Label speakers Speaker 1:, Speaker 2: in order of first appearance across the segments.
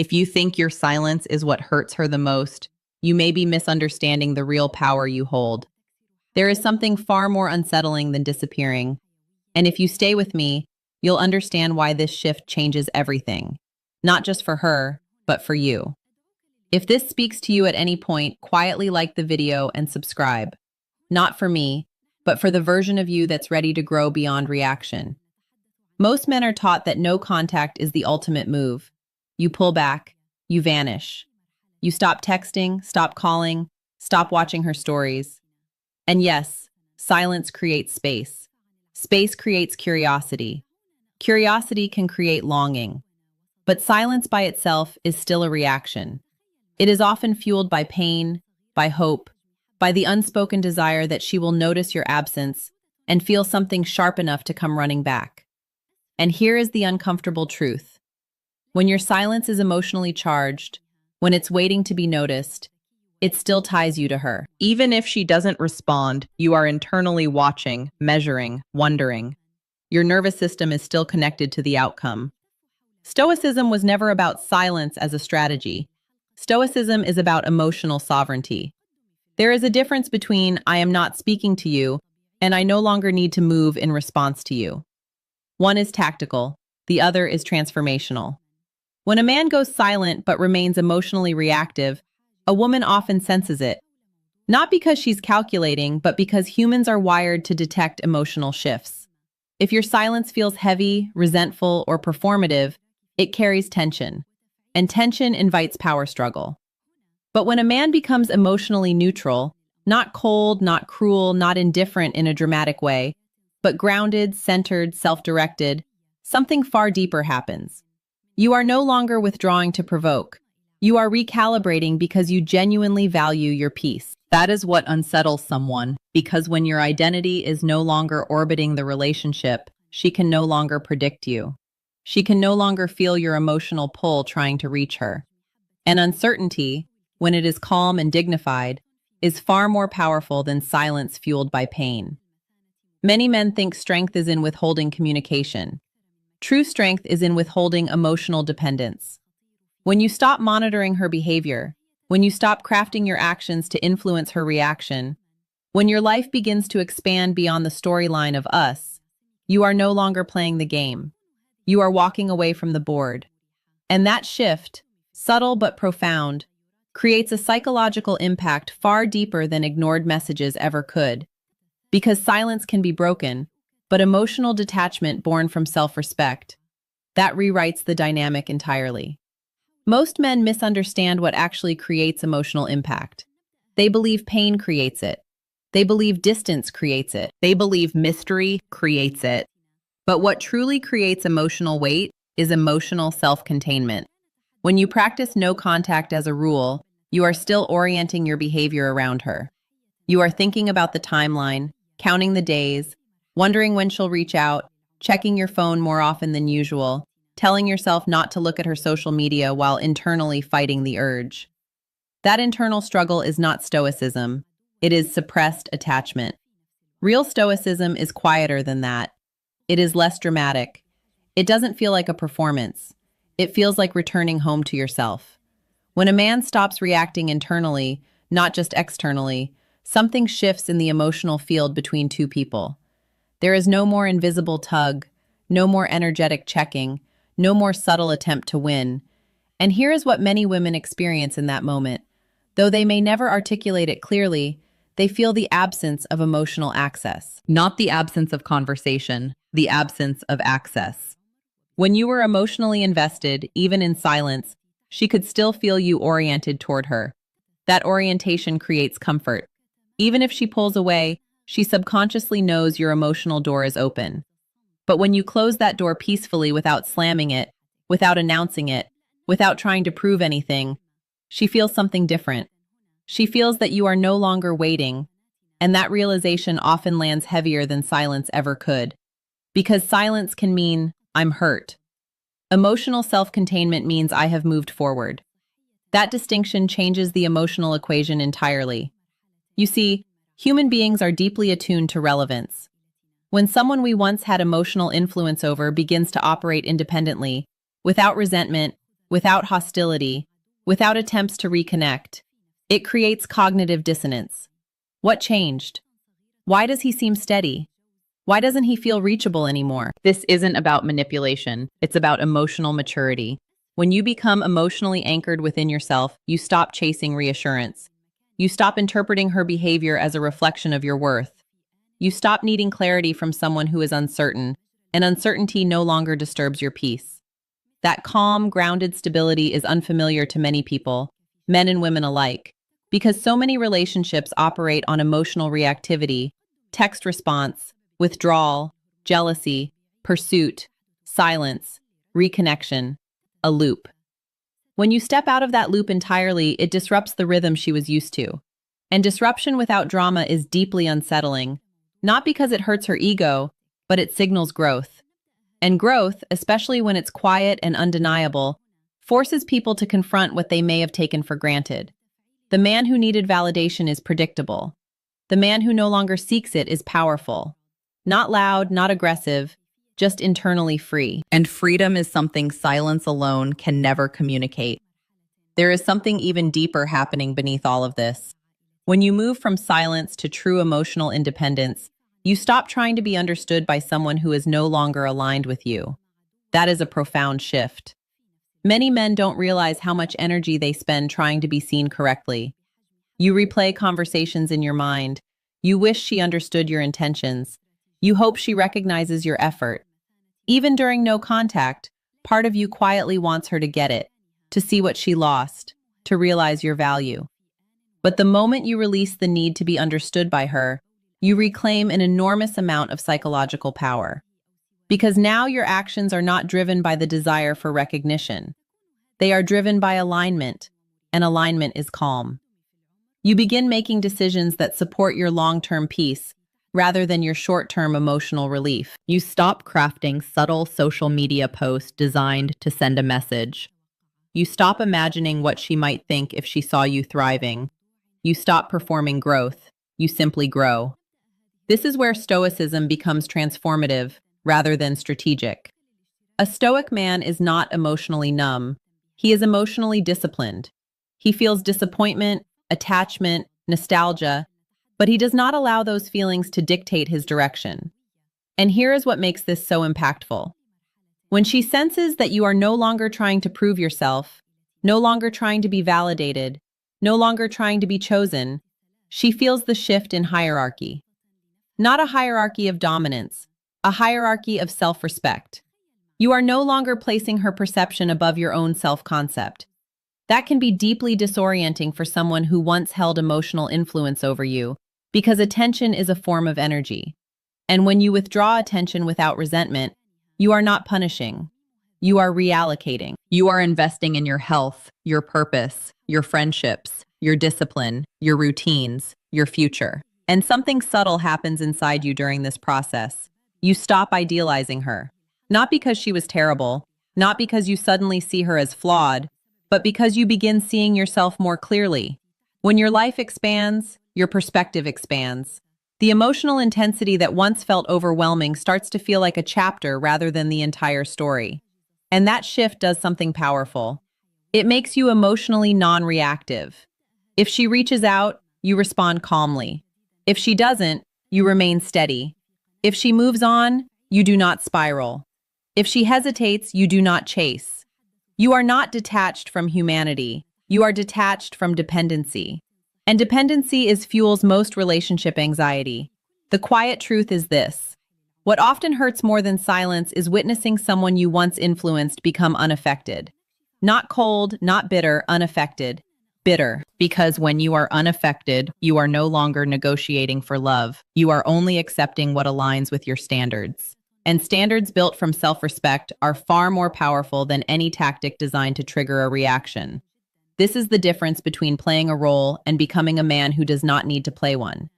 Speaker 1: If you think your silence is what hurts her the most, you may be misunderstanding the real power you hold. There is something far more unsettling than disappearing. And if you stay with me, you'll understand why this shift changes everything. Not just for her, but for you. If this speaks to you at any point, quietly like the video and subscribe. Not for me, but for the version of you that's ready to grow beyond reaction. Most men are taught that no contact is the ultimate move. You pull back, you vanish. You stop texting, stop calling, stop watching her stories. And yes, silence creates space. Space creates curiosity. Curiosity can create longing. But silence by itself is still a reaction. It is often fueled by pain, by hope, by the unspoken desire that she will notice your absence and feel something sharp enough to come running back. And here is the uncomfortable truth. When your silence is emotionally charged, when it's waiting to be noticed, it still ties you to her. Even if she doesn't respond, you are internally watching, measuring, wondering. Your nervous system is still connected to the outcome. Stoicism was never about silence as a strategy. Stoicism is about emotional sovereignty. There is a difference between I am not speaking to you and I no longer need to move in response to you. One is tactical, the other is transformational. When a man goes silent but remains emotionally reactive, a woman often senses it. Not because she's calculating, but because humans are wired to detect emotional shifts. If your silence feels heavy, resentful, or performative, it carries tension. And tension invites power struggle. But when a man becomes emotionally neutral, not cold, not cruel, not indifferent in a dramatic way, but grounded, centered, self-directed, something far deeper happens. You are no longer withdrawing to provoke. You are recalibrating because you genuinely value your peace. That is what unsettles someone, because when your identity is no longer orbiting the relationship, she can no longer predict you. She can no longer feel your emotional pull trying to reach her. And uncertainty, when it is calm and dignified, is far more powerful than silence fueled by pain. Many men think strength is in withholding communication. True strength is in withholding emotional dependence. When you stop monitoring her behavior, when you stop crafting your actions to influence her reaction, when your life begins to expand beyond the storyline of us, you are no longer playing the game. You are walking away from the board. And that shift, subtle but profound, creates a psychological impact far deeper than ignored messages ever could. Because silence can be broken, but emotional detachment born from self-respect, that rewrites the dynamic entirely. Most men misunderstand what actually creates emotional impact. They believe pain creates it. They believe distance creates it. They believe mystery creates it. But what truly creates emotional weight is emotional self-containment. When you practice no contact as a rule, you are still orienting your behavior around her. You are thinking about the timeline, counting the days, wondering when she'll reach out, checking your phone more often than usual, telling yourself not to look at her social media while internally fighting the urge. That internal struggle is not stoicism. It is suppressed attachment. Real stoicism is quieter than that. It is less dramatic. It doesn't feel like a performance. It feels like returning home to yourself. When a man stops reacting internally, not just externally, something shifts in the emotional field between two people. There is no more invisible tug, no more energetic checking, no more subtle attempt to win. And here is what many women experience in that moment. Though they may never articulate it clearly, they feel the absence of emotional access. Not the absence of conversation, the absence of access. When you were emotionally invested, even in silence, she could still feel you oriented toward her. That orientation creates comfort. Even if she pulls away, she subconsciously knows your emotional door is open. But when you close that door peacefully without slamming it, without announcing it, without trying to prove anything, she feels something different. She feels that you are no longer waiting, and that realization often lands heavier than silence ever could. Because silence can mean, I'm hurt. Emotional self-containment means I have moved forward. That distinction changes the emotional equation entirely. You see, human beings are deeply attuned to relevance. When someone we once had emotional influence over begins to operate independently, without resentment, without hostility, without attempts to reconnect. It creates cognitive dissonance. What changed? Why does he seem steady? Why doesn't he feel reachable anymore? This isn't about manipulation. It's about emotional maturity. When you become emotionally anchored within yourself, you stop chasing reassurance. You stop interpreting her behavior as a reflection of your worth. You stop needing clarity from someone who is uncertain, and uncertainty no longer disturbs your peace. That calm, grounded stability is unfamiliar to many people, men and women alike, because so many relationships operate on emotional reactivity, text response, withdrawal, jealousy, pursuit, silence, reconnection, a loop. When you step out of that loop entirely, it disrupts the rhythm she was used to. And disruption without drama is deeply unsettling, not because it hurts her ego, but it signals growth. And growth, especially when it's quiet and undeniable, forces people to confront what they may have taken for granted. The man who needed validation is predictable. The man who no longer seeks it is powerful. Not loud, not aggressive, just internally free. And freedom is something silence alone can never communicate. There is something even deeper happening beneath all of this. When you move from silence to true emotional independence, you stop trying to be understood by someone who is no longer aligned with you. That is a profound shift. Many men don't realize how much energy they spend trying to be seen correctly. You replay conversations in your mind. You wish she understood your intentions. You hope she recognizes your effort. Even during no contact, part of you quietly wants her to get it, to see what she lost, to realize your value. But the moment you release the need to be understood by her, you reclaim an enormous amount of psychological power. Because now your actions are not driven by the desire for recognition. They are driven by alignment, and alignment is calm. You begin making decisions that support your long-term peace, rather than your short-term emotional relief. You stop crafting subtle social media posts designed to send a message. You stop imagining what she might think if she saw you thriving. You stop performing growth. You simply grow. This is where Stoicism becomes transformative rather than strategic. A Stoic man is not emotionally numb. He is emotionally disciplined. He feels disappointment, attachment, nostalgia, but he does not allow those feelings to dictate his direction. And here is what makes this so impactful. When she senses that you are no longer trying to prove yourself, no longer trying to be validated, no longer trying to be chosen, she feels the shift in hierarchy. Not a hierarchy of dominance, a hierarchy of self-respect. You are no longer placing her perception above your own self-concept. That can be deeply disorienting for someone who once held emotional influence over you, because attention is a form of energy. And when you withdraw attention without resentment, you are not punishing. You are reallocating. You are investing in your health, your purpose, your friendships, your discipline, your routines, your future. And something subtle happens inside you during this process. You stop idealizing her. Not because she was terrible, not because you suddenly see her as flawed, but because you begin seeing yourself more clearly. When your life expands, your perspective expands. The emotional intensity that once felt overwhelming starts to feel like a chapter rather than the entire story. And that shift does something powerful. It makes you emotionally non-reactive. If she reaches out, you respond calmly. If she doesn't, you remain steady. If she moves on, you do not spiral. If she hesitates, you do not chase. You are not detached from humanity. You are detached from dependency. And dependency is fuels most relationship anxiety. The quiet truth is this. What often hurts more than silence is witnessing someone you once influenced become unaffected. Not cold, not bitter, unaffected. Bitter, because when you are unaffected, you are no longer negotiating for love. You are only accepting what aligns with your standards. And standards built from self-respect are far more powerful than any tactic designed to trigger a reaction. This is the difference between playing a role and becoming a man who does not need to play one.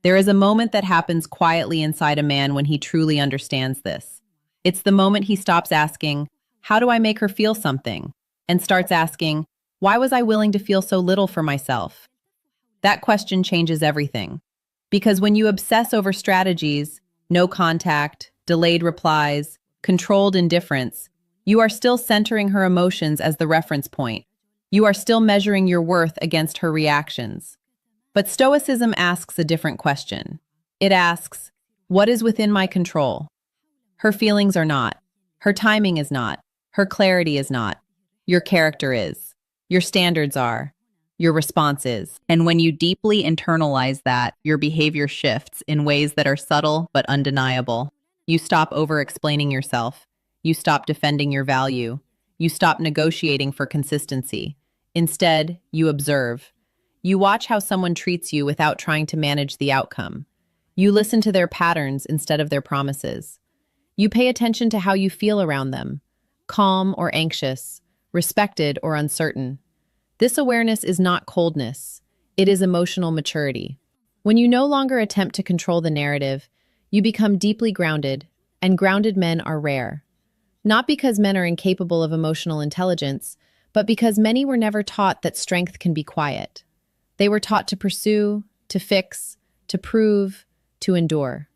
Speaker 1: There is a moment that happens quietly inside a man when he truly understands this. It's the moment he stops asking, "How do I make her feel something?" and starts asking, "Why was I willing to feel so little for myself?" That question changes everything. Because when you obsess over strategies, no contact, delayed replies, controlled indifference, You are still centering her emotions as the reference point. You are still measuring your worth against her reactions. But Stoicism asks a different question. It asks, what is within my control? Her feelings are not. Her timing is not. Her clarity is not. Your character is. Your standards are. Your response is. And when you deeply internalize that, your behavior shifts in ways that are subtle but undeniable. You stop over-explaining yourself. You stop defending your value. You stop negotiating for consistency. Instead, you observe. You watch how someone treats you without trying to manage the outcome. You listen to their patterns instead of their promises. You pay attention to how you feel around them, calm or anxious, respected or uncertain. This awareness is not coldness. It is emotional maturity. When you no longer attempt to control the narrative, you become deeply grounded, and grounded men are rare. Not because men are incapable of emotional intelligence, but because many were never taught that strength can be quiet. They were taught to pursue, to fix, to prove, to endure.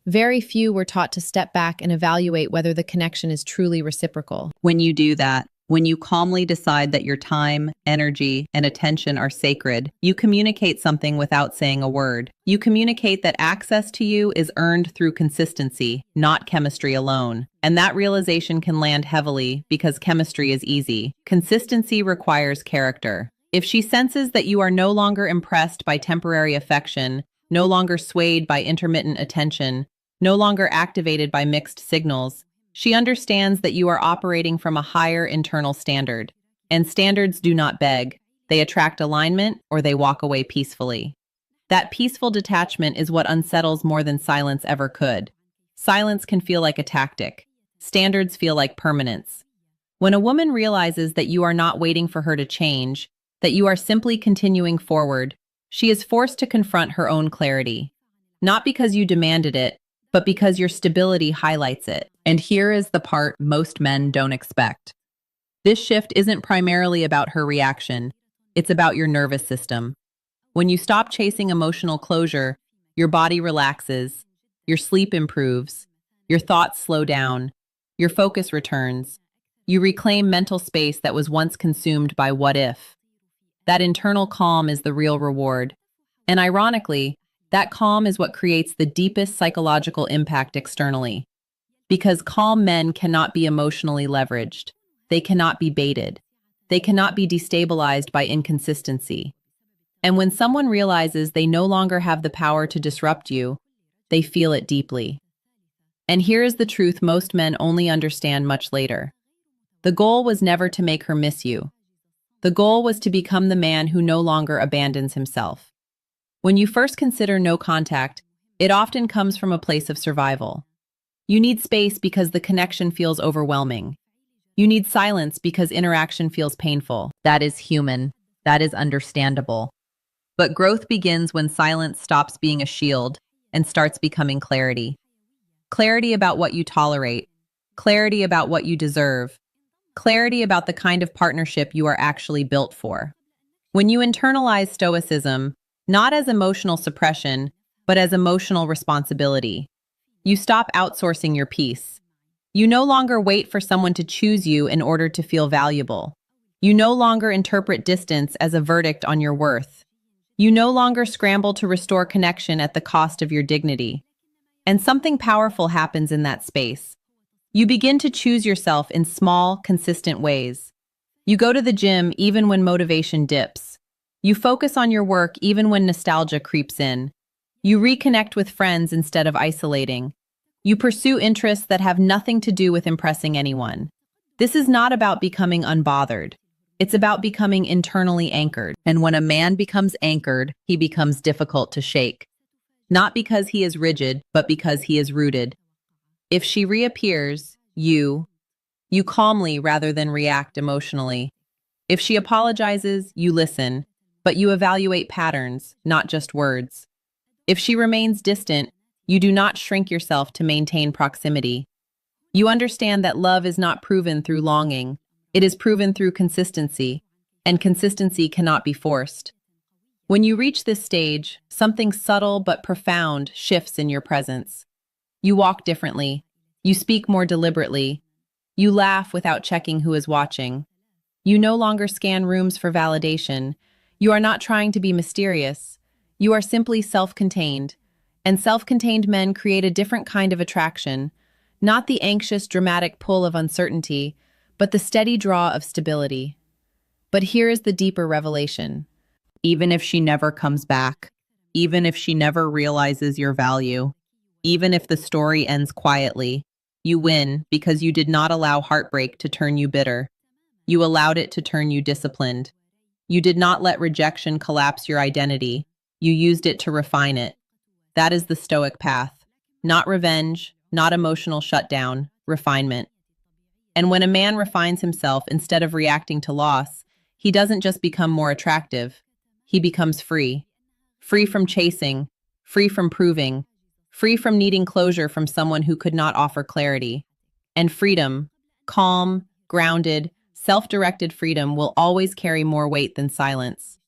Speaker 1: Very few were taught to step back and evaluate whether the connection is truly reciprocal. When you do that, when you calmly decide that your time, energy, and attention are sacred, you communicate something without saying a word. You communicate that access to you is earned through consistency, not chemistry alone. And that realization can land heavily because chemistry is easy. Consistency requires character. If she senses that you are no longer impressed by temporary affection, no longer swayed by intermittent attention, no longer activated by mixed signals, she understands that you are operating from a higher internal standard. And standards do not beg. They attract alignment or they walk away peacefully. That peaceful detachment is what unsettles more than silence ever could. Silence can feel like a tactic. Standards feel like permanence. When a woman realizes that you are not waiting for her to change, that you are simply continuing forward, she is forced to confront her own clarity. Not because you demanded it, but because your stability highlights it. And here is the part most men don't expect. This shift isn't primarily about her reaction. It's about your nervous system. When you stop chasing emotional closure, your body relaxes, your sleep improves, your thoughts slow down, your focus returns. You reclaim mental space that was once consumed by what if. That internal calm is the real reward. And ironically, that calm is what creates the deepest psychological impact externally. Because calm men cannot be emotionally leveraged. They cannot be baited. They cannot be destabilized by inconsistency. And when someone realizes they no longer have the power to disrupt you, they feel it deeply. And here is the truth most men only understand much later. The goal was never to make her miss you. The goal was to become the man who no longer abandons himself. When you first consider no contact, it often comes from a place of survival. You need space because the connection feels overwhelming. You need silence because interaction feels painful. That is human. That is understandable. But growth begins when silence stops being a shield and starts becoming clarity. Clarity about what you tolerate. Clarity about what you deserve. Clarity about the kind of partnership you are actually built for. When you internalize Stoicism, not as emotional suppression, but as emotional responsibility, you stop outsourcing your peace. You no longer wait for someone to choose you in order to feel valuable. You no longer interpret distance as a verdict on your worth. You no longer scramble to restore connection at the cost of your dignity. And something powerful happens in that space. You begin to choose yourself in small, consistent ways. You go to the gym even when motivation dips. You focus on your work even when nostalgia creeps in. You reconnect with friends instead of isolating. You pursue interests that have nothing to do with impressing anyone. This is not about becoming unbothered. It's about becoming internally anchored. And when a man becomes anchored, he becomes difficult to shake. Not because he is rigid, but because he is rooted. If she reappears, you calmly rather than react emotionally. If she apologizes, you listen, but you evaluate patterns, not just words. If she remains distant, you do not shrink yourself to maintain proximity. You understand that love is not proven through longing. It is proven through consistency, and consistency cannot be forced. When you reach this stage, something subtle but profound shifts in your presence. You walk differently. You speak more deliberately. You laugh without checking who is watching. You no longer scan rooms for validation. You are not trying to be mysterious. You are simply self-contained. And self-contained men create a different kind of attraction, not the anxious, dramatic pull of uncertainty, but the steady draw of stability. But here is the deeper revelation. Even if she never comes back, even if she never realizes your value, even if the story ends quietly, you win because you did not allow heartbreak to turn you bitter. You allowed it to turn you disciplined. You did not let rejection collapse your identity. You used it to refine it. That is the Stoic path. Not revenge, not emotional shutdown, refinement. And when a man refines himself instead of reacting to loss, he doesn't just become more attractive. He becomes free. Free from chasing, free from proving, free from needing closure from someone who could not offer clarity. And freedom, calm, grounded, self-directed freedom will always carry more weight than silence.